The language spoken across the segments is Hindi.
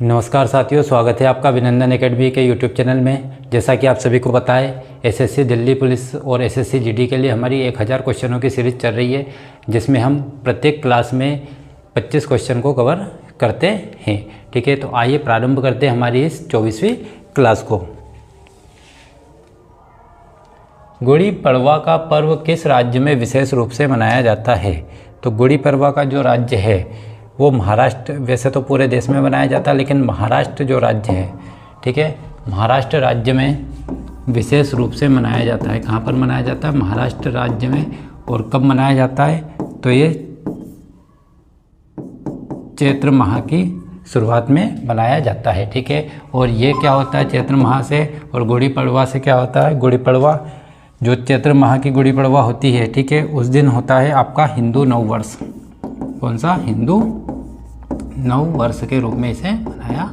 नमस्कार साथियों, स्वागत है आपका अभिनंदन एकेडमी के यूट्यूब चैनल में। जैसा कि आप सभी को पता है, एसएससी दिल्ली पुलिस और एसएससी जीडी के लिए हमारी 1000 क्वेश्चनों की सीरीज़ चल रही है, जिसमें हम प्रत्येक क्लास में 25 क्वेश्चन को कवर करते हैं। ठीक है, तो आइए प्रारंभ करते हैं हमारी इस 24वीं क्लास को। गुड़ी पड़वा का पर्व किस राज्य में विशेष रूप से मनाया जाता है? तो गुड़ी पड़वा का जो राज्य है वो महाराष्ट्र, वैसे तो पूरे देश में मनाया जाता है, लेकिन महाराष्ट्र जो राज्य है, ठीक है, महाराष्ट्र राज्य में विशेष रूप से मनाया जाता है। कहाँ पर मनाया जाता है? महाराष्ट्र राज्य में। और कब मनाया जाता है? तो ये चैत्र माह की शुरुआत में मनाया जाता है। ठीक है, और ये क्या होता है चैत्र माह से, और गुड़ी पड़वा से क्या होता है? गुड़ी पड़वा जो चैत्र माह की गुड़ी पड़वा होती है, ठीक है, उस दिन होता है आपका हिंदू नववर्ष। कौन सा? हिंदू नव वर्ष के रूप में इसे मनाया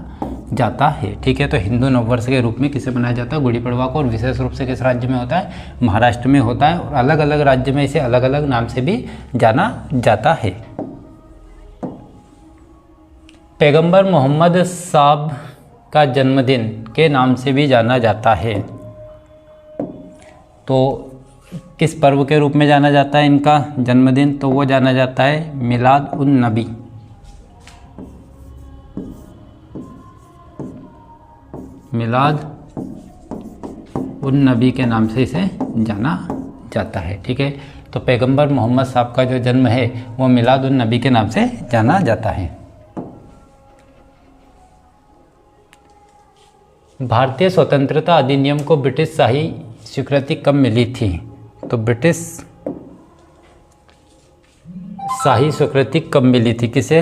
जाता है। ठीक है, तो हिंदू नव वर्ष के रूप में किसे मनाया जाता है? गुड़ी पड़वा को। और विशेष रूप से किस राज्य में होता है? महाराष्ट्र में होता है। और अलग अलग राज्य में इसे अलग अलग नाम से भी जाना जाता है। पैगंबर मोहम्मद साहब का जन्मदिन के नाम से भी जाना जाता है। तो किस पर्व के रूप में जाना जाता है इनका जन्मदिन? तो वो जाना जाता है मिलाद उन नबी। मिलाद उन नबी के नाम से इसे जाना जाता है। ठीक है, तो पैगंबर मोहम्मद साहब का जो जन्म है वो मिलाद उन नबी के नाम से जाना जाता है। भारतीय स्वतंत्रता अधिनियम को ब्रिटिश शाही स्वीकृति कब मिली थी? तो ब्रिटिश शाही स्वीकृति कब मिली थी किसे?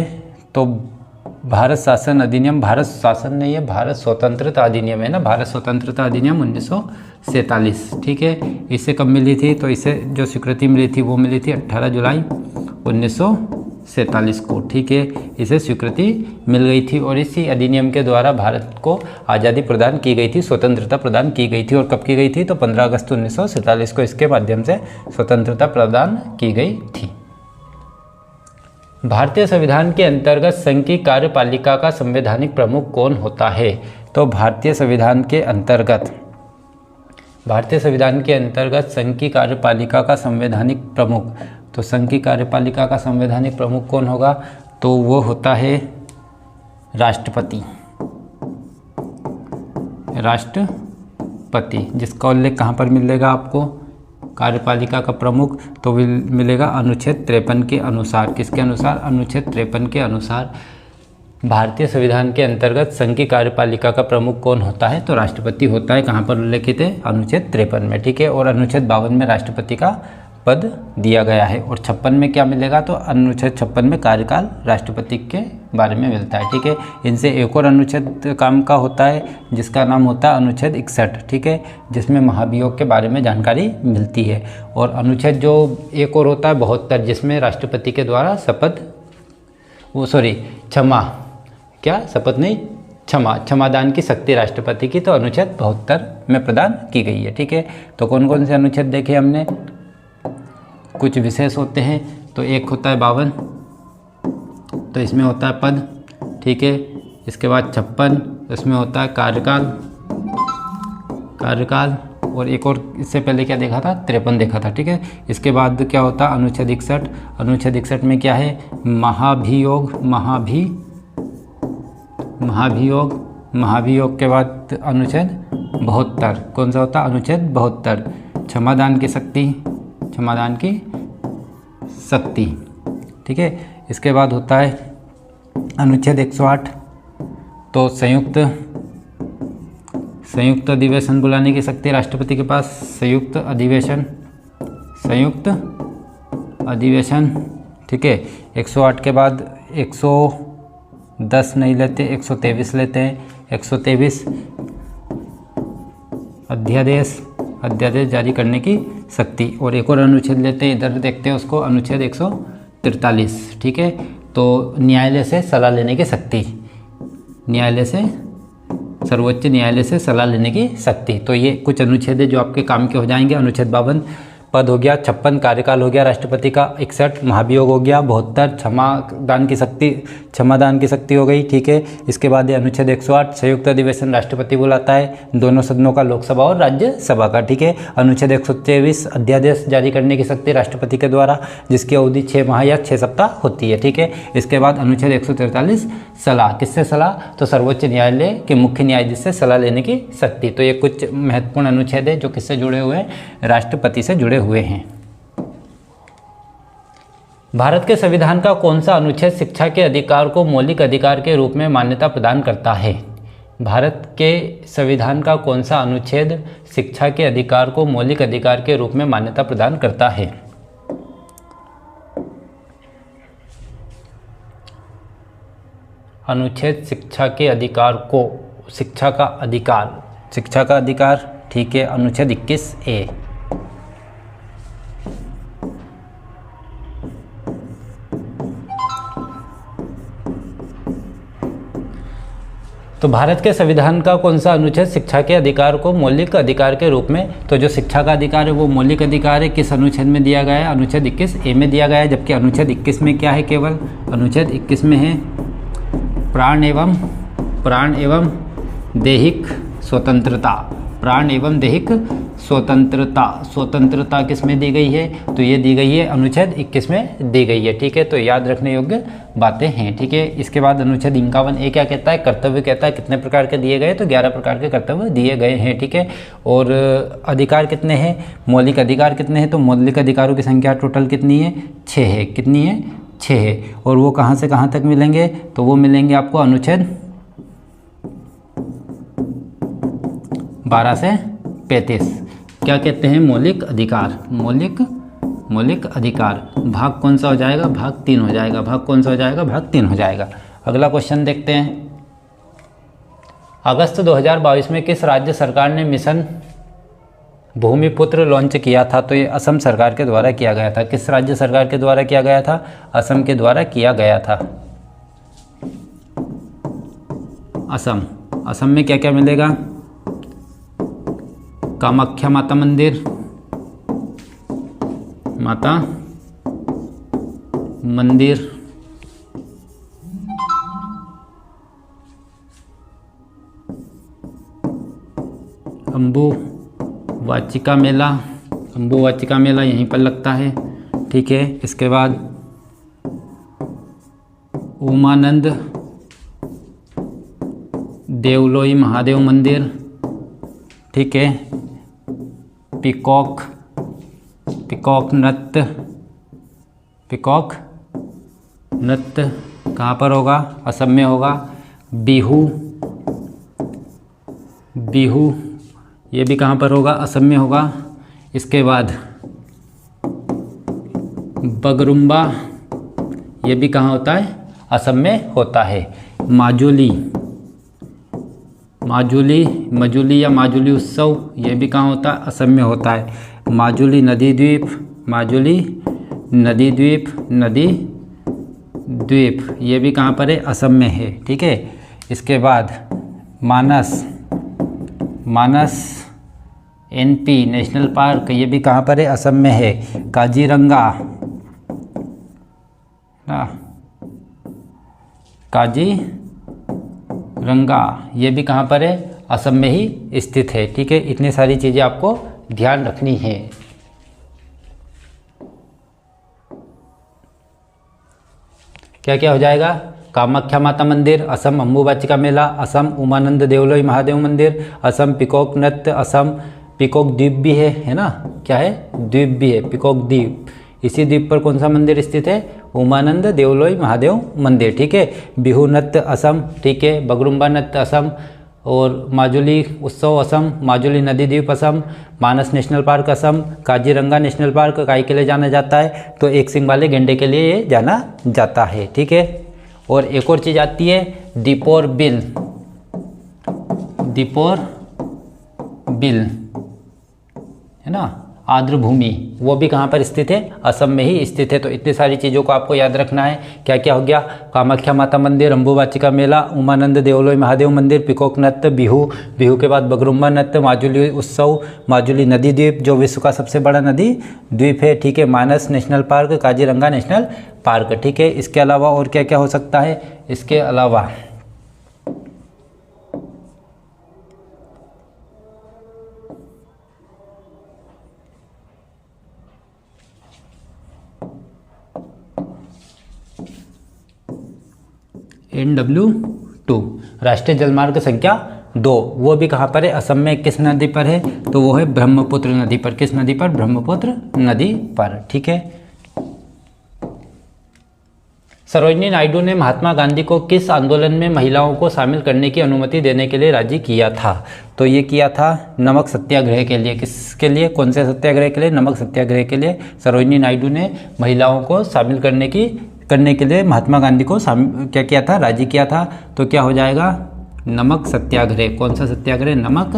तो भारत शासन अधिनियम, भारत शासन नहीं है, भारत स्वतंत्रता अधिनियम है ना, भारत स्वतंत्रता अधिनियम 1947। ठीक है, इसे कब मिली थी? तो इसे जो स्वीकृति मिली थी वो मिली थी 18 जुलाई 1947 को। ठीक है, इसे स्वीकृति मिल गई थी और इसी अधिनियम के द्वारा भारत को आज़ादी प्रदान की गई थी, स्वतंत्रता प्रदान की गई थी। और कब की गई थी? तो 15 अगस्त 1947 को इसके माध्यम से स्वतंत्रता प्रदान की गई थी। भारतीय संविधान के अंतर्गत संघ की कार्यपालिका का संवैधानिक प्रमुख कौन होता है? तो भारतीय संविधान के अंतर्गत संघ की कार्यपालिका का संवैधानिक प्रमुख, तो संघ की कार्यपालिका का संवैधानिक प्रमुख कौन होगा? तो वो होता है राष्ट्रपति। राष्ट्रपति, जिसका उल्लेख कहाँ पर मिलेगा आपको? कार्यपालिका का प्रमुख तो मिलेगा अनुच्छेद 53 के अनुसार। किसके अनुसार? अनुच्छेद 53 के अनुसार भारतीय संविधान के अंतर्गत संघ की कार्यपालिका का प्रमुख कौन होता है? तो राष्ट्रपति होता है। कहाँ पर उल्लेखित है? अनुच्छेद 53 में। ठीक है, और अनुच्छेद 52 में राष्ट्रपति का पद दिया गया है। और 56 में क्या मिलेगा? तो अनुच्छेद 56 में कार्यकाल राष्ट्रपति के बारे में मिलता है। ठीक है, इनसे एक और अनुच्छेद काम का होता है जिसका नाम होता है अनुच्छेद 61। ठीक है, जिसमें महाभियोग के बारे में जानकारी मिलती है। और अनुच्छेद जो एक और होता है 72, जिसमें राष्ट्रपति के द्वारा क्षमादान की शक्ति राष्ट्रपति की, तो अनुच्छेद 72 में प्रदान की गई है। ठीक है, तो कौन कौन से अनुच्छेद देखे हमने? कुछ विशेष होते हैं, तो एक होता है 52, तो इसमें होता है पद। ठीक है, इसके बाद 56, इसमें होता है कार्यकाल। और एक और इससे पहले क्या देखा था? 53 देखा था। ठीक है, इसके बाद क्या होता है? अनुच्छेद 61। अनुच्छेद 61 में क्या है? महाभियोग के बाद अनुच्छेद 72। कौन सा होता है? अनुच्छेद 72, क्षमादान की शक्ति। ठीक है, इसके बाद होता है अनुच्छेद 108, तो संयुक्त अधिवेशन बुलाने की शक्ति राष्ट्रपति के पास। संयुक्त अधिवेशन। ठीक है, 108 के बाद 110 नहीं लेते, 123 लेते हैं। 123 अध्यादेश जारी करने की शक्ति। और एक और अनुच्छेद लेते हैं, इधर देखते हैं उसको, अनुच्छेद 143। ठीक है, तो न्यायालय से सलाह लेने की शक्ति, सर्वोच्च न्यायालय से सलाह लेने की शक्ति। तो ये कुछ अनुच्छेद है जो आपके काम के हो जाएंगे। अनुच्छेद 52 पद हो गया 56, कार्यकाल हो गया राष्ट्रपति का 61, महाभियोग हो गया 72, क्षमादान की शक्ति हो गई, ठीक है। इसके बाद ये अनुच्छेद 108, संयुक्त अधिवेशन राष्ट्रपति बुलाता है दोनों सदनों का, लोकसभा और राज्यसभा का, ठीक है। अनुच्छेद 123, अध्यादेश जारी करने की शक्ति राष्ट्रपति के द्वारा, जिसकी अवधि 6 माह या 6 सप्ताह होती है, ठीक है। इसके बाद अनुच्छेद 143, सलाह, किससे सलाह, तो सर्वोच्च न्यायालय के मुख्य न्यायाधीश से सलाह लेने की शक्ति। तो ये कुछ महत्वपूर्ण अनुच्छेद है जो किससे जुड़े हुए हैं, राष्ट्रपति से जुड़े हुए हैं। भारत के संविधान का कौन सा अनुच्छेद शिक्षा के अधिकार को मौलिक अधिकार के रूप में मान्यता प्रदान करता है? भारत के संविधान का कौन सा अनुच्छेद शिक्षा के अधिकार को मौलिक अधिकार के रूप में मान्यता प्रदान करता है? अनुच्छेद शिक्षा के अधिकार को, शिक्षा का अधिकार, ठीक है, अनुच्छेद 21A। तो भारत के संविधान का कौन सा अनुच्छेद शिक्षा के अधिकार को मौलिक अधिकार के रूप में, तो जो शिक्षा का अधिकार है वो मौलिक अधिकार है, किस अनुच्छेद में दिया गया है, अनुच्छेद 21A में दिया गया है। जबकि अनुच्छेद 21 में क्या है, केवल अनुच्छेद 21 में है प्राण एवं दैहिक स्वतंत्रता, प्राण एवं दैहिक स्वतंत्रता किस में दी गई है, तो ये दी गई है अनुच्छेद 21 में दी गई है, ठीक है। तो याद रखने योग्य बातें हैं, ठीक है। इसके बाद अनुच्छेद 51A क्या कहता है, कर्तव्य कहता है। कितने प्रकार के दिए गए, तो 11 प्रकार के कर्तव्य दिए गए हैं, ठीक है। और अधिकार कितने हैं, मौलिक अधिकार कितने हैं, तो मौलिक अधिकारों की संख्या टोटल कितनी है, 6 है। कितनी है, 6 है। और वो कहाँ से कहाँ तक मिलेंगे, तो वो मिलेंगे आपको अनुच्छेद 12 से 35। क्या कहते हैं, मौलिक अधिकार, मौलिक अधिकार। भाग कौन सा हो जाएगा, भाग 3 हो जाएगा। भाग कौन सा हो जाएगा, भाग 3 हो जाएगा। अगला क्वेश्चन देखते हैं। अगस्त 2022 में किस राज्य सरकार ने मिशन भूमिपुत्र लॉन्च किया था, तो ये असम सरकार के द्वारा किया गया था। किस राज्य सरकार के द्वारा किया गया था, असम के द्वारा किया गया था। असम में क्या क्या मिलेगा, कामाख्या माता मंदिर, अम्बुवाचिका मेला यहीं पर लगता है, ठीक है। इसके बाद उमानंद देवलोई महादेव मंदिर, ठीक है। पिकॉक नृत्य कहाँ पर होगा, असम में होगा। बिहू ये भी कहाँ पर होगा, असम में होगा। इसके बाद बगरुम्बा ये भी कहाँ होता है, असम में होता है। मजुली या माजुली उत्सव ये भी कहाँ होता है, असम में होता है। माजुली नदी द्वीप ये भी कहाँ पर है, असम में है, ठीक है। इसके बाद मानस NP नेशनल पार्क ये भी कहाँ पर है, असम में है। काजीरंगा ये भी कहाँ पर है, असम में ही स्थित है, ठीक है। इतनी सारी चीज़ें आपको ध्यान रखनी है। क्या क्या हो जाएगा, कामाख्या माता मंदिर, असम अम्बुबाचिका मेला, असम उमानंद देवलोई महादेव मंदिर, असम पिकॉक नृत्य, असम पिकॉक द्वीप भी है ना, क्या है, द्वीप भी है, पिकॉक द्वीप। इसी द्वीप पर कौन सा मंदिर स्थित है, उमानंद देवलोई महादेव मंदिर, ठीक है। बिहू नृत्य असम, ठीक है। बगरुम्बा नृत्य असम, और माजुली उत्सव असम, माजुली नदी द्वीप Assam, Manas national park Assam, Kaziranga national park काय के लिए जाना जाता है, तो एक सिंग वाले गेंडे के लिए ये जाना जाता है, ठीक है। और एक और चीज़ आती है दीपोर बिल, है ना, आर्द्र भूमि, वो भी कहाँ पर स्थित है? असम में ही स्थित है। तो इतनी सारी चीज़ों को आपको याद रखना है। क्या क्या हो गया? कामाख्या माता मंदिर, अम्बुबाची का मेला, उमानंद देवलोई महादेव मंदिर, पिकॉक नृत्य, बिहू, बिहू के बाद बगरुम्बा नृत्य, माजुली उत्सव, माजुली नदी द्वीप जो विश्व का सबसे बड़ा नदी द्वीप है, ठीक है, Manas national park, Kaziranga national park, ठीक है। इसके अलावा और क्या क्या हो सकता है? इसके अलावा NW2 राष्ट्रीय जलमार्ग संख्या 2, वो भी कहाँ पर है? असम में। किस नदी पर है? तो वो है ब्रह्मपुत्र नदी पर। किस नदी पर? ब्रह्मपुत्र नदी पर, ठीक है। सरोजिनी नायडू ने महात्मा गांधी को किस आंदोलन में महिलाओं को शामिल करने की अनुमति देने के लिए राजी किया था? तो ये किया था नमक सत्याग्रह के लिए। किसके लिए? कौन से सत्याग्रह के लिए? नमक सत्याग्रह के लिए सरोजिनी नायडू ने महिलाओं को शामिल करने के लिए महात्मा गांधी को क्या किया था? राजी किया था। तो क्या हो जाएगा? नमक सत्याग्रह। कौन सा सत्याग्रह? नमक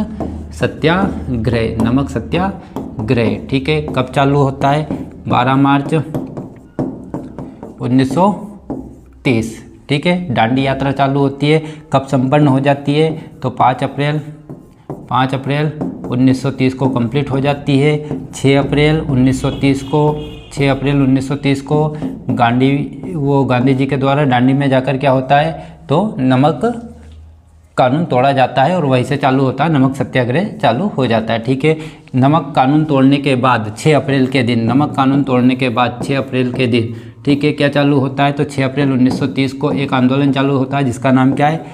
सत्याग्रह। नमक सत्याग्रह, ठीक है। कब चालू होता है? 12 मार्च 1930, ठीक है। दांडी यात्रा चालू होती है। कब संपन्न हो जाती है? तो 5 अप्रैल 1930 को कंप्लीट हो जाती है। 6 अप्रैल 1930 को गांधी जी के द्वारा दांडी में जाकर क्या होता है? तो नमक कानून तोड़ा जाता है और वहीं से चालू होता है, नमक सत्याग्रह चालू हो जाता है, ठीक है। नमक कानून तोड़ने के बाद 6 अप्रैल के दिन, नमक कानून तोड़ने के बाद 6 अप्रैल के दिन, ठीक है, क्या चालू होता है? तो 6 अप्रैल 1930 को एक आंदोलन चालू होता है जिसका नाम क्या है?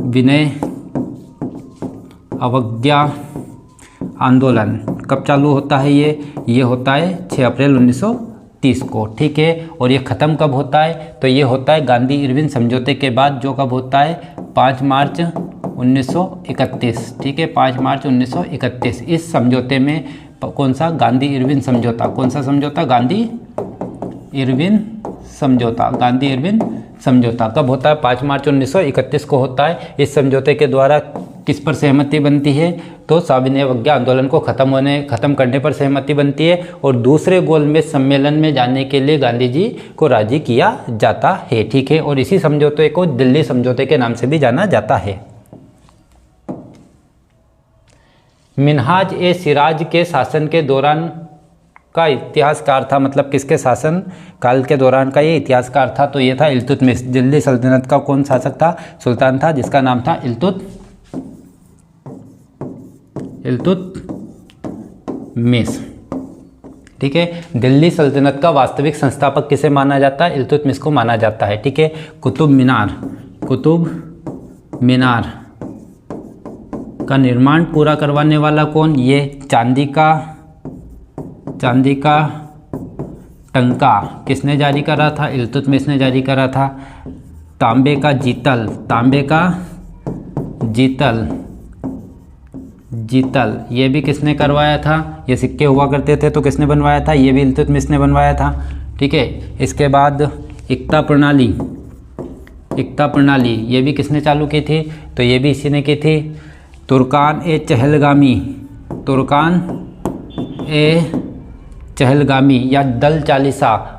विनय अवज्ञा आंदोलन। कब चालू होता है ये होता है 6 अप्रैल 1930 को, ठीक है। और ये ख़त्म कब होता है? तो ये होता है गांधी इरविन समझौते के बाद, जो कब होता है? 5 मार्च 1931, ठीक है, 5 मार्च 1931। इस समझौते में कौन सा? गांधी इरविन समझौता। कौन सा समझौता? गांधी इरविन समझौता। गांधी इरविन समझौता कब होता है? 5 मार्च 1931 को होता है। इस समझौते के द्वारा किस पर सहमति बनती है? तो सविनय अवज्ञा आंदोलन को खत्म करने पर सहमति बनती है और दूसरे गोलमेज सम्मेलन में जाने के लिए गांधी जी को राजी किया जाता है, ठीक है। और इसी समझौते को दिल्ली समझौते के नाम से भी जाना जाता है। मिन्हाज ए सिराज के शासन के दौरान का इतिहासकार था, मतलब किसके शासन काल के दौरान का ये इतिहासकार था? तो ये था इल्तुतमिश। दिल्ली सल्तनत का कौन शासक था? सुल्तान था जिसका नाम था इल्तुतमिश, ठीक है। दिल्ली सल्तनत का वास्तविक संस्थापक किसे माना जाता है? इल्तुतमिश को माना जाता है, ठीक है। कुतुब मीनार का निर्माण पूरा करवाने वाला कौन? ये चांदी का टंका किसने जारी करा था? इल्तुतमिश ने जारी करा था। तांबे का जीतल ये भी किसने करवाया था? ये सिक्के हुआ करते थे तो किसने बनवाया था? ये भी इल्तुतमिश ने बनवाया था, ठीक है। इसके बाद एकता प्रणाली ये भी किसने चालू की थी? तो ये भी इसी ने की थी। तुर्कान ए चहलगामी या दल चालीसा,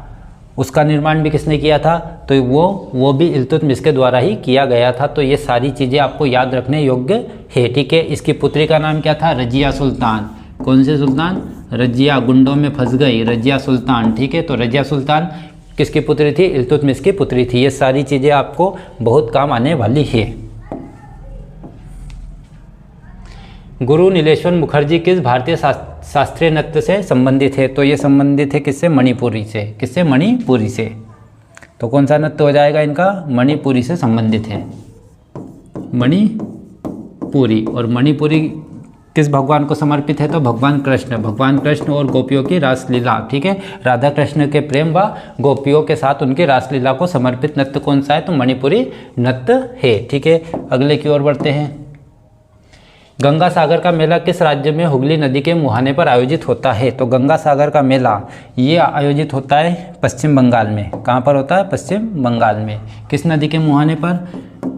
उसका निर्माण भी किसने किया था? तो वो भी इल्तुतमिश के द्वारा ही किया गया था। तो ये सारी चीज़ें आपको याद रखने योग्य है, ठीक है। इसकी पुत्री का नाम क्या था? रजिया सुल्तान। कौन से सुल्तान? रजिया, गुंडों में फंस गई रजिया सुल्तान, ठीक है। तो रजिया सुल्तान किसकी पुत्री थी? इल्तुतमिश की पुत्री थी। ये सारी चीज़ें आपको बहुत काम आने वाली है। गुरु नीलेश्वर मुखर्जी किस भारतीय शास्त्रीय नृत्य से संबंधित है? तो ये संबंधित है किससे? मणिपुरी से। किससे? मणिपुरी से। तो कौन सा नृत्य हो जाएगा इनका? मणिपुरी से संबंधित है, मणिपुरी। और मणिपुरी किस भगवान को समर्पित है? तो भगवान कृष्ण और गोपियों की रासलीला, ठीक है। राधा कृष्ण के प्रेम व गोपियों के साथ उनकी रासलीला को समर्पित नृत्य कौन सा है? तो मणिपुरी नृत्य है, ठीक है। अगले की ओर बढ़ते हैं। गंगा सागर का मेला किस राज्य में हुगली नदी के मुहाने पर आयोजित होता है? तो गंगा सागर का मेला ये आयोजित होता है पश्चिम बंगाल में। कहाँ पर होता है? पश्चिम बंगाल में। किस नदी के मुहाने पर?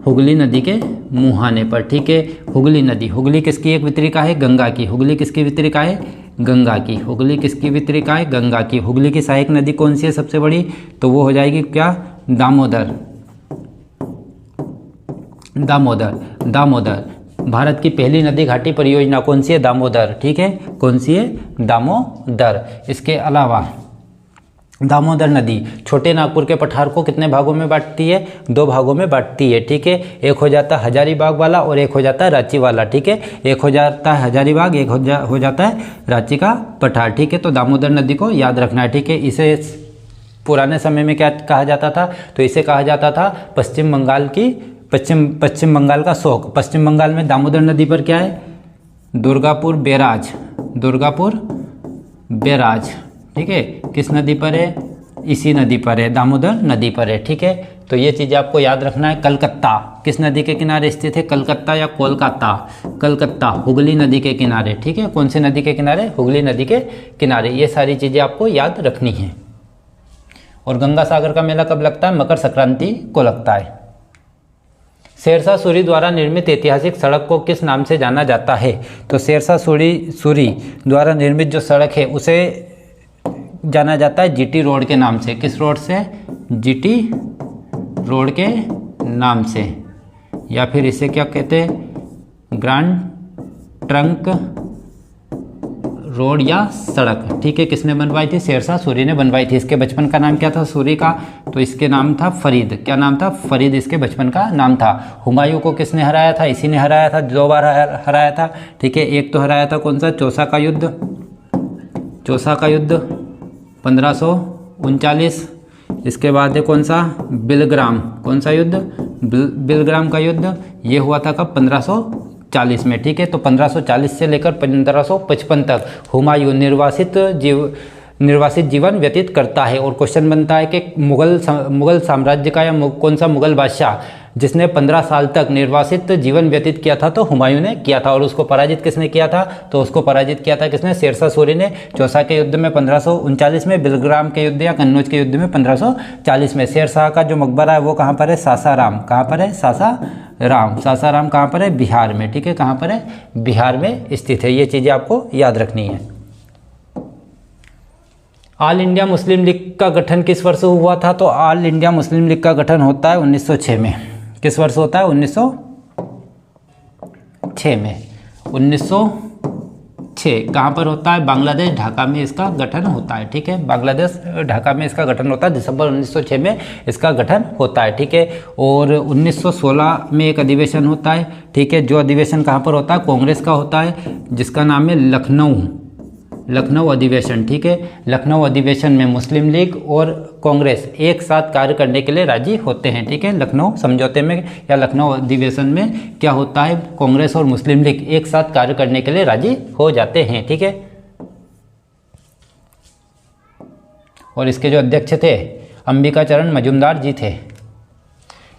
हुगली नदी के मुहाने पर, ठीक है। हुगली नदी, हुगली किसकी एक वितरिका है? गंगा की। हुगली किसकी वितरिका है? गंगा की। हुगली किसकी वितरिका है? गंगा की। हुगली की सहायक नदी कौन सी है सबसे बड़ी? तो वो हो जाएगी क्या? दामोदर। दामोदर, दामोदर। भारत की पहली नदी घाटी परियोजना कौन सी है? दामोदर, ठीक है। कौन सी है? दामोदर। इसके अलावा दामोदर नदी छोटे नागपुर के पठार को कितने भागों में बांटती है? 2 भागों में बांटती है, ठीक है। एक हो जाता है हजारीबाग वाला और एक हो जाता है रांची वाला, ठीक है। एक हो जाता है हजारीबाग, एक हो जाता है रांची का पठार, ठीक है। तो दामोदर नदी को याद रखना है, ठीक है। इसे पुराने समय में क्या कहा जाता था? तो इसे कहा जाता था पश्चिम बंगाल की पश्चिम बंगाल का शोक। पश्चिम बंगाल में दामोदर नदी पर क्या है? दुर्गापुर बैराज, दुर्गापुर बैराज, ठीक है। किस नदी पर है? इसी नदी पर है, दामोदर नदी पर है, ठीक है। तो ये चीज़ आपको याद रखना है। कलकत्ता किस नदी के किनारे स्थित है? कलकत्ता या कोलकाता? कलकत्ता हुगली नदी के किनारे, ठीक है। कौन सी नदी के किनारे? हुगली नदी के किनारे। ये सारी चीज़ें आपको याद रखनी है। और गंगा सागर का मेला कब लगता है? मकर संक्रांति को लगता है। शेरशाह सूरी द्वारा निर्मित ऐतिहासिक सड़क को किस नाम से जाना जाता है? तो शेरशाह सूरी द्वारा निर्मित जो सड़क है उसे जाना जाता है जीटी रोड के नाम से। किस रोड से? जीटी रोड के नाम से, या फिर इसे क्या कहते हैं? ग्रैंड ट्रंक रोड या सड़क, ठीक है। किसने बनवाई थी? शेरशाह सूरी ने बनवाई थी। इसके बचपन का नाम क्या था सूरी का? तो इसके नाम था फरीद। क्या नाम था? फरीद इसके बचपन का नाम था। हुमायूं को किसने हराया था? इसी ने हराया था, 2 बार हराया था, ठीक है। एक तो हराया था कौन सा? चौसा का युद्ध, चौसा का युद्ध 1539। इसके बाद है कौन सा? बिलग्राम। कौन सा युद्ध? बिलग्राम का युद्ध। ये हुआ था कब? 1540 में, ठीक है। तो 1540 से लेकर 1555 तक हुमायूं निर्वासित जीवन व्यतीत करता है। और क्वेश्चन बनता है कि मुगल साम्राज्य का या कौन सा मुगल बादशाह जिसने 15 साल तक निर्वासित जीवन व्यतीत किया था? तो हुमायूं ने किया था। और उसको पराजित किसने किया था? तो उसको पराजित किया था किसने? शेरशाह सूरी ने। चौसा के युद्ध में 1539 में, बिलग्राम के युद्ध या कन्नौज के युद्ध में 1540 में। शेरशाह का जो मकबरा है वो कहाँ पर है? सासाराम। कहाँ पर है? सासाराम। सासाराम कहाँ पर है? बिहार में, ठीक है। कहाँ पर है? बिहार में स्थित है। ये चीज़ें आपको याद रखनी है। ऑल इंडिया मुस्लिम लीग का गठन किस वर्ष हुआ था? तो ऑल इंडिया मुस्लिम लीग का गठन होता है 1906 में। किस वर्ष होता है? 1906 में। 1906 कहाँ पर होता है? बांग्लादेश ढाका में इसका गठन होता है, ठीक है। बांग्लादेश ढाका में इसका गठन होता है। दिसंबर 1906 में इसका गठन होता है, ठीक है। और 1916 में एक अधिवेशन होता है, ठीक है। जो अधिवेशन कहाँ पर होता है? कांग्रेस का होता है, जिसका नाम है लखनऊ अधिवेशन, ठीक है। लखनऊ अधिवेशन में मुस्लिम लीग और कांग्रेस एक साथ कार्य करने के लिए राजी होते हैं, ठीक है। लखनऊ समझौते में या लखनऊ अधिवेशन में क्या होता है? कांग्रेस और मुस्लिम लीग एक साथ कार्य करने के लिए राजी हो जाते हैं, ठीक है। और इसके जो अध्यक्ष थे अंबिकाचरण मजूमदार जी थे।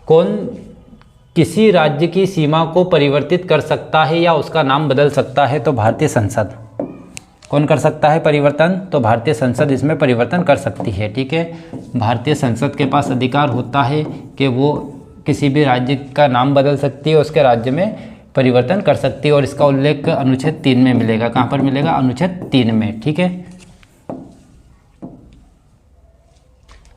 कौन किसी राज्य की सीमा को परिवर्तित कर सकता है या उसका नाम बदल सकता है? तो भारतीय संसद। कौन कर सकता है परिवर्तन? तो भारतीय संसद इसमें परिवर्तन कर सकती है, ठीक है। भारतीय संसद के पास अधिकार होता है कि वो किसी भी राज्य का नाम बदल सकती है, उसके राज्य में परिवर्तन कर सकती है। और इसका उल्लेख अनुच्छेद 3 में मिलेगा। कहाँ पर मिलेगा? अनुच्छेद 3 में, ठीक है।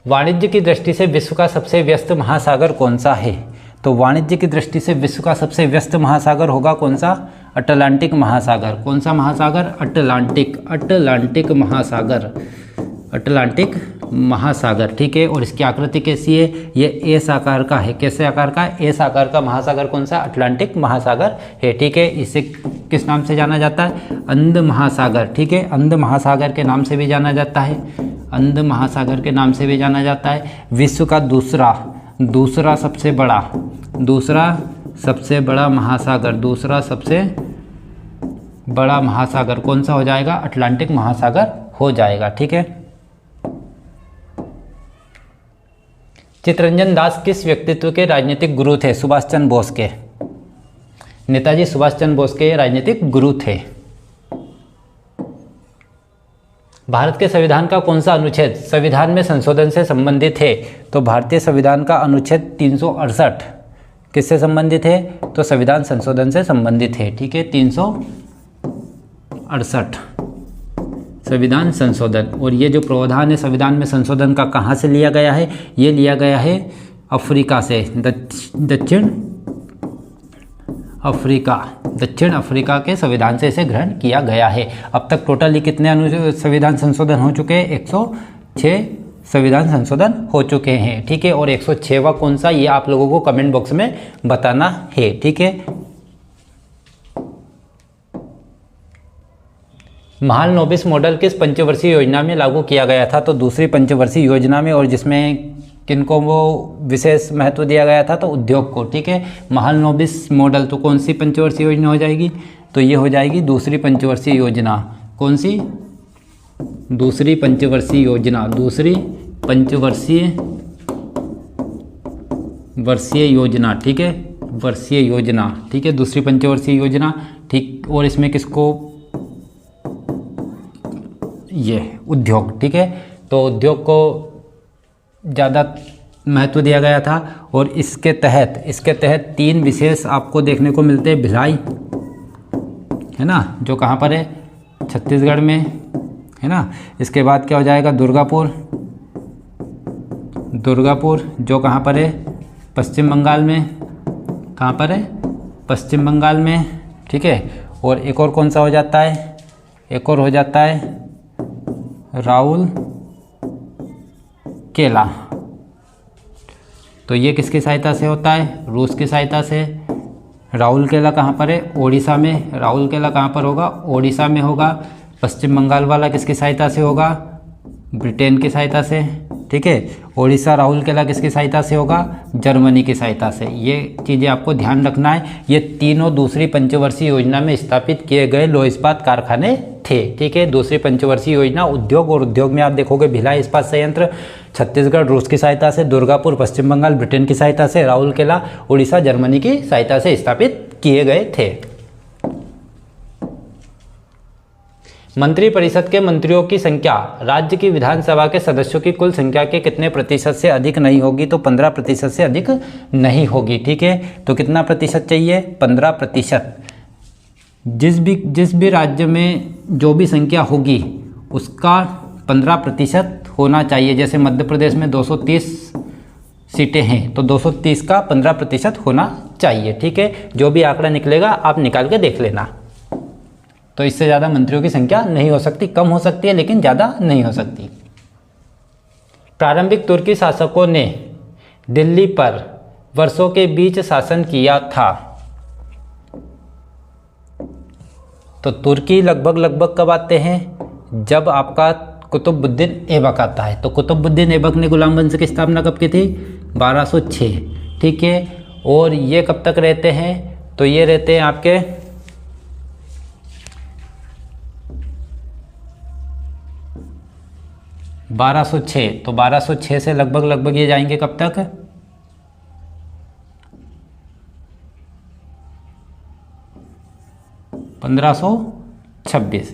वाणिज्य की दृष्टि से विश्व का सबसे व्यस्त महासागर कौन सा है? तो वाणिज्य की दृष्टि से विश्व का सबसे व्यस्त महासागर होगा कौन सा? अटलांटिक महासागर। कौन सा महासागर? अटलांटिक महासागर। अटलांटिक महासागर, ठीक है। और इसकी आकृति कैसी है? ये एस आकार का है। कैसे आकार का? एस आकार का महासागर कौन सा? अटलांटिक महासागर है, ठीक है। इसे किस नाम से जाना जाता है? अंध महासागर, ठीक है। अंध महासागर के नाम से भी जाना जाता है। अंध महासागर के नाम से भी जाना जाता है। विश्व का दूसरा सबसे बड़ा महासागर कौन सा हो जाएगा? अटलांटिक महासागर हो जाएगा, ठीक है। चित्तरंजन दास किस व्यक्तित्व के राजनीतिक गुरु थे? सुभाष चंद्र बोस के। नेताजी सुभाष चंद्र बोस के राजनीतिक गुरु थे। भारत के संविधान का कौन सा अनुच्छेद संविधान में संशोधन से संबंधित है? तो भारतीय संविधान का अनुच्छेद 368 किससे संबंधित है? तो संविधान संशोधन से संबंधित है। ठीक है, 368 संविधान संशोधन। और ये जो प्रावधान है संविधान में संशोधन का कहाँ से लिया गया है? ये लिया गया है अफ्रीका से, दक्षिण अफ्रीका के संविधान से इसे ग्रहण किया गया है। अब तक टोटली कितने संविधान संशोधन हो चुके हैं? 106 संविधान संशोधन हो चुके हैं। ठीक है, और 106वां कौन सा, ये आप लोगों को कमेंट बॉक्स में बताना है। ठीक है, महालनोबिस मॉडल किस पंचवर्षीय योजना में लागू किया गया था? तो दूसरी पंचवर्षीय योजना में, और जिसमें किनको वो विशेष महत्व दिया गया था? तो उद्योग को। ठीक है, महालनोबिस मॉडल तो कौन सी पंचवर्षीय योजना हो जाएगी? तो ये हो जाएगी दूसरी पंचवर्षीय योजना। कौन सी? दूसरी पंचवर्षीय योजना। ठीक है, वर्षीय योजना। ठीक है, दूसरी पंचवर्षीय योजना। ठीक, और इसमें किसको? ये उद्योग। ठीक है, तो उद्योग को ज़्यादा महत्व दिया गया था। और इसके तहत 3 विशेष आपको देखने को मिलते हैं। भिलाई है ना, जो कहाँ पर है? छत्तीसगढ़ में है ना। इसके बाद क्या हो जाएगा? दुर्गापुर, जो कहाँ पर है? पश्चिम बंगाल में। कहाँ पर है? पश्चिम बंगाल में। ठीक है, और एक और कौन सा हो जाता है? एक और हो जाता है राउल केला। तो ये किसकी सहायता से होता है? रूस की सहायता से। राउल केला कहाँ पर है? ओडिशा में। राउल केला कहाँ पर होगा? ओडिशा में होगा। पश्चिम बंगाल वाला किसकी सहायता से होगा? ब्रिटेन की सहायता से। ठीक है, ओडिशा राउल केला किसकी सहायता से होगा? जर्मनी की सहायता से। ये चीज़ें आपको ध्यान रखना है। ये तीनों दूसरी पंचवर्षीय योजना में स्थापित किए गए लौह इस्पात कारखाने थे। ठीक है, दूसरी पंचवर्षीय योजना उद्योग, और उद्योग में आप देखोगे भिलाई इस्पात संयंत्र छत्तीसगढ़ रूस की सहायता से, दुर्गापुर पश्चिम बंगाल ब्रिटेन की सहायता से, राउरकेला उड़ीसा जर्मनी की सहायता से स्थापित किए गए थे। मंत्रिपरिषद के मंत्रियों की संख्या राज्य की विधानसभा के सदस्यों की कुल संख्या के कितने प्रतिशत से अधिक नहीं होगी? तो 15% से अधिक नहीं होगी। ठीक है, तो कितना प्रतिशत चाहिए? 15%। जिस भी राज्य में जो भी संख्या होगी उसका 15% होना चाहिए। जैसे मध्य प्रदेश में 230 सीटें हैं तो 230 का 15% होना चाहिए। ठीक है, जो भी आंकड़ा निकलेगा आप निकाल के देख लेना। तो इससे ज़्यादा मंत्रियों की संख्या नहीं हो सकती, कम हो सकती है लेकिन ज़्यादा नहीं हो सकती। प्रारंभिक तुर्की शासकों ने दिल्ली पर वर्षों के बीच शासन किया था। तो तुर्की लगभग कब आते हैं? जब आपका कुतुबुद्दीन ऐबक आता है। तो कुतुबुद्दीन ऐबक ने गुलाम वंश की स्थापना कब की थी? 1206। ठीक है, और ये कब तक रहते हैं? तो ये रहते हैं आपके 1206। तो 1206 से लगभग ये जाएंगे कब तक? 1526।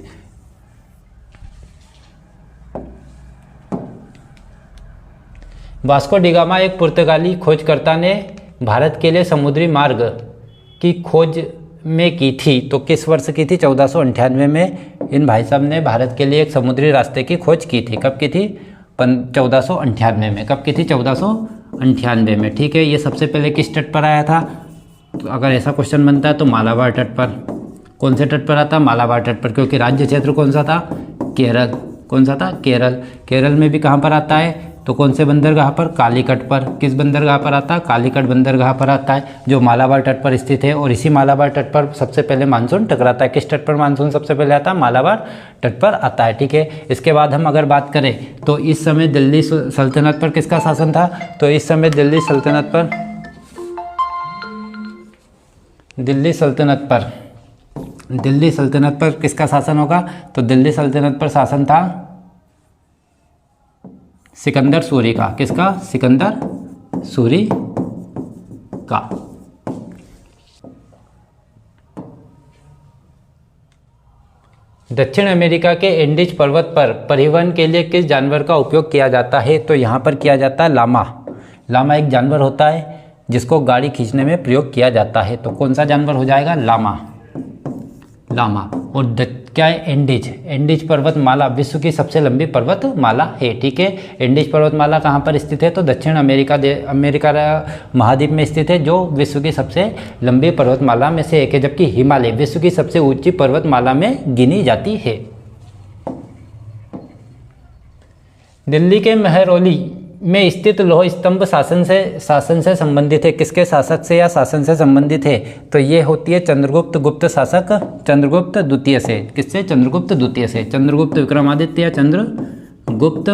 वास्को डी गामा एक पुर्तगाली खोजकर्ता ने भारत के लिए समुद्री मार्ग की खोज में की थी। तो किस वर्ष की थी? 1498 में इन भाई साहब ने भारत के लिए एक समुद्री रास्ते की खोज की थी। कब की थी? 1498 में। कब की थी? 1498 में। ठीक है, ये सबसे पहले किस तट पर आया था? तो अगर ऐसा क्वेश्चन बनता है तो मालाबार तट पर। कौन से तट पर आता? मालाबार तट पर, क्योंकि राज्य क्षेत्र कौन सा था? केरल। कौन सा था? केरल। केरल में भी कहाँ पर आता है? तो कौन से बंदरगाह पर? कालीकट पर। किस बंदरगाह पर आता है? कालीकट बंदरगाह पर आता है, जो मालाबार तट पर स्थित है। और इसी मालाबार तट पर सबसे पहले मानसून टकराता है। किस तट पर मानसून सबसे पहले आता है? मालाबार तट पर आता है। ठीक है, इसके बाद हम अगर बात करें तो इस समय दिल्ली सल्तनत पर किसका शासन था? तो इस समय दिल्ली सल्तनत पर किसका शासन होगा? तो दिल्ली सल्तनत पर शासन था सिकंदर सूरी का। किसका? सिकंदर सूरी का। दक्षिण अमेरिका के एंडीज पर्वत पर परिवहन के लिए किस जानवर का उपयोग किया जाता है? तो यहाँ पर किया जाता है लामा। लामा एक जानवर होता है जिसको गाड़ी खींचने में प्रयोग किया जाता है। तो कौन सा जानवर हो जाएगा? लामा। लामा। और क्या है? एंडीज। एंडीज पर्वतमाला विश्व की सबसे लंबी पर्वतमाला है। ठीक है, एंडीज पर्वतमाला कहाँ पर स्थित है? तो दक्षिण अमेरिका महाद्वीप में स्थित है, जो विश्व की सबसे लंबी पर्वतमाला में से एक है। जबकि हिमालय विश्व की सबसे ऊंची पर्वतमाला में गिनी जाती है। दिल्ली के महरौली में स्थित लौह स्तंभ शासन से संबंधित है। किसके शासक से या शासन से संबंधित है? तो ये होती है चंद्रगुप्त गुप्त शासक चंद्रगुप्त द्वितीय से। किससे? चंद्रगुप्त द्वितीय से। चंद्रगुप्त विक्रमादित्य या चंद्रगुप्त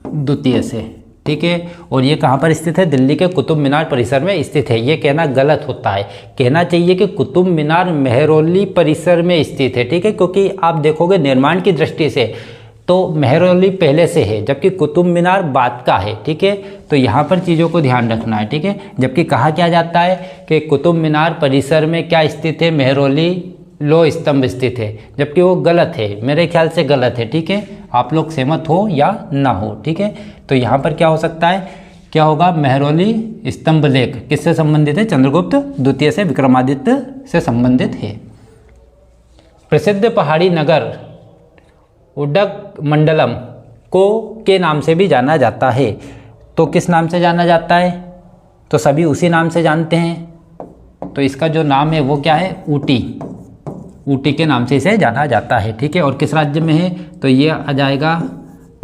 द्वितीय से। ठीक है, और ये कहाँ पर स्थित है? दिल्ली के कुतुब मीनार परिसर में स्थित है। ये कहना गलत होता है, कहना चाहिए कि कुतुब मीनार महरौली परिसर में स्थित है। ठीक है, क्योंकि आप देखोगे निर्माण की दृष्टि से तो महरौली पहले से है, जबकि कुतुब मीनार बाद का है। ठीक है, तो यहाँ पर चीज़ों को ध्यान रखना है। ठीक है, जबकि कहा क्या जाता है कि कुतुब मीनार परिसर में क्या स्थित है? महरौली लौह स्तंभ स्थित है, जबकि वो गलत है, मेरे ख्याल से गलत है। ठीक है, आप लोग सहमत हो या ना हो। ठीक है, तो यहाँ पर क्या हो सकता है? क्या होगा? महरौली स्तंभ लेख किससे संबंधित है? चंद्रगुप्त द्वितीय से, विक्रमादित्य से संबंधित है। प्रसिद्ध पहाड़ी नगर उडगमंडलम को के नाम से भी जाना जाता है। तो किस नाम से जाना जाता है? तो सभी उसी नाम से जानते हैं। तो इसका जो नाम है वो क्या है? ऊटी। ऊटी के नाम से इसे जाना जाता है। ठीक है, और किस राज्य में है? तो ये आ जाएगा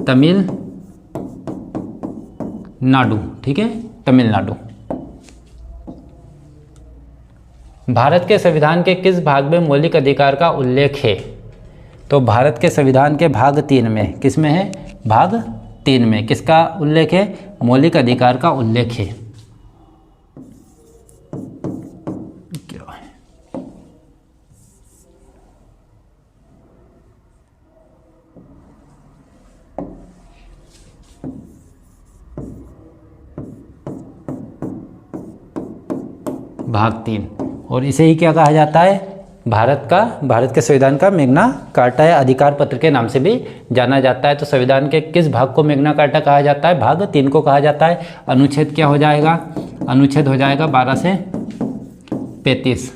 तमिलनाडु। ठीक है, तमिलनाडु। भारत के संविधान के किस भाग में मौलिक अधिकार का उल्लेख है? तो भारत के संविधान के भाग 3 में। किस में है? भाग 3 में किसका उल्लेख है? मौलिक अधिकार का उल्लेख है। भाग 3, और इसे ही क्या कहा जाता है? भारत के संविधान का मैग्ना कार्टा या अधिकार पत्र के नाम से भी जाना जाता है। तो संविधान के किस भाग को मैग्ना कार्टा कहा जाता है? भाग 3 को कहा जाता है। अनुच्छेद क्या हो जाएगा? अनुच्छेद हो जाएगा 12 से 35।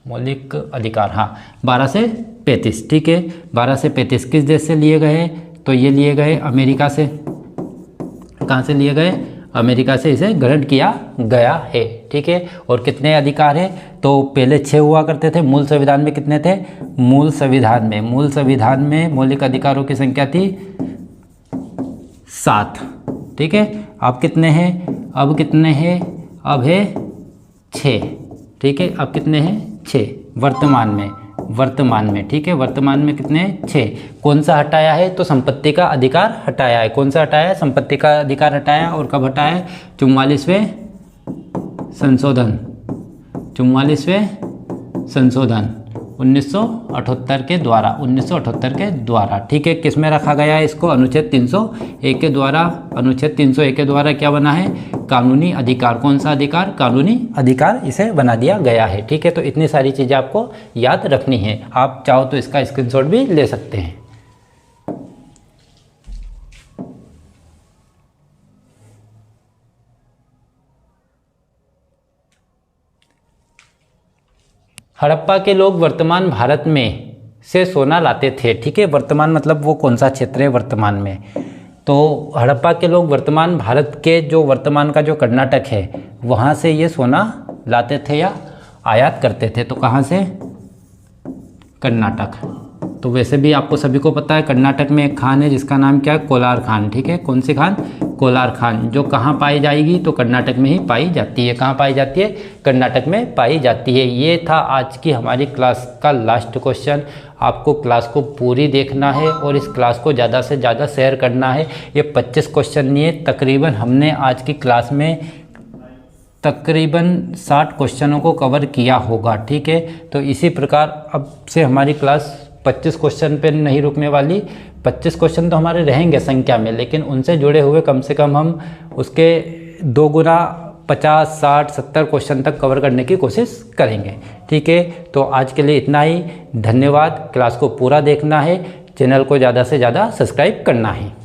मौलिक अधिकार, हाँ, 12 से 35। ठीक है, 12 से 35 किस देश से लिए गए? तो ये लिए गए अमेरिका से। कहाँ से लिए गए? अमेरिका से इसे ग्रहण किया गया है। ठीक है, और कितने अधिकार है? तो पहले 6 हुआ करते थे। मूल संविधान में कितने थे? मूल संविधान में मौलिक अधिकारों की संख्या थी 7। ठीक है, अब कितने हैं? अब कितने हैं? अब है 6। ठीक है, अब कितने हैं? 6 वर्तमान में। ठीक है, वर्तमान में कितने? 6। कौन सा हटाया है? तो संपत्ति का अधिकार हटाया है। कौन सा हटाया है? संपत्ति का अधिकार हटाया। और कब हटाया है? 44वें संशोधन 1978 के द्वारा। ठीक है, किस में रखा गया है इसको? अनुच्छेद 301 के द्वारा। अनुच्छेद 301 के द्वारा क्या बना है? कानूनी अधिकार। कौन सा अधिकार? कानूनी अधिकार इसे बना दिया गया है। ठीक है, तो इतनी सारी चीज़ें आपको याद रखनी है। आप चाहो तो इसका स्क्रीनशॉट भी ले सकते हैं। हड़प्पा के लोग वर्तमान भारत में से सोना लाते थे। ठीक है, वर्तमान मतलब वो कौन सा क्षेत्र है वर्तमान में? तो हड़प्पा के लोग वर्तमान भारत के जो वर्तमान का जो कर्नाटक है वहाँ से ये सोना लाते थे या आयात करते थे। तो कहाँ से? कर्नाटक। तो वैसे भी आपको सभी को पता है कर्नाटक में एक खान है जिसका नाम क्या है? कोलार खान। ठीक है, कौन सी खान? कोलार खान, जो कहाँ पाई जाएगी? तो कर्नाटक में ही पाई जाती है। कहाँ पाई जाती है? कर्नाटक में पाई जाती है। ये था आज की हमारी क्लास का लास्ट क्वेश्चन। आपको क्लास को पूरी देखना है और इस क्लास को ज़्यादा से ज़्यादा शेयर करना है। ये 25 क्वेश्चन नहीं है, तकरीबन हमने आज की क्लास में तकरीबन 60 क्वेश्चनों को कवर किया होगा। ठीक है, तो इसी प्रकार अब से हमारी क्लास 25 क्वेश्चन पे नहीं रुकने वाली। 25 क्वेश्चन तो हमारे रहेंगे संख्या में, लेकिन उनसे जुड़े हुए कम से कम हम उसके 2 गुना 50, 60, 70 क्वेश्चन तक कवर करने की कोशिश करेंगे। ठीक है, तो आज के लिए इतना ही। धन्यवाद। क्लास को पूरा देखना है, चैनल को ज़्यादा से ज़्यादा सब्सक्राइब करना है।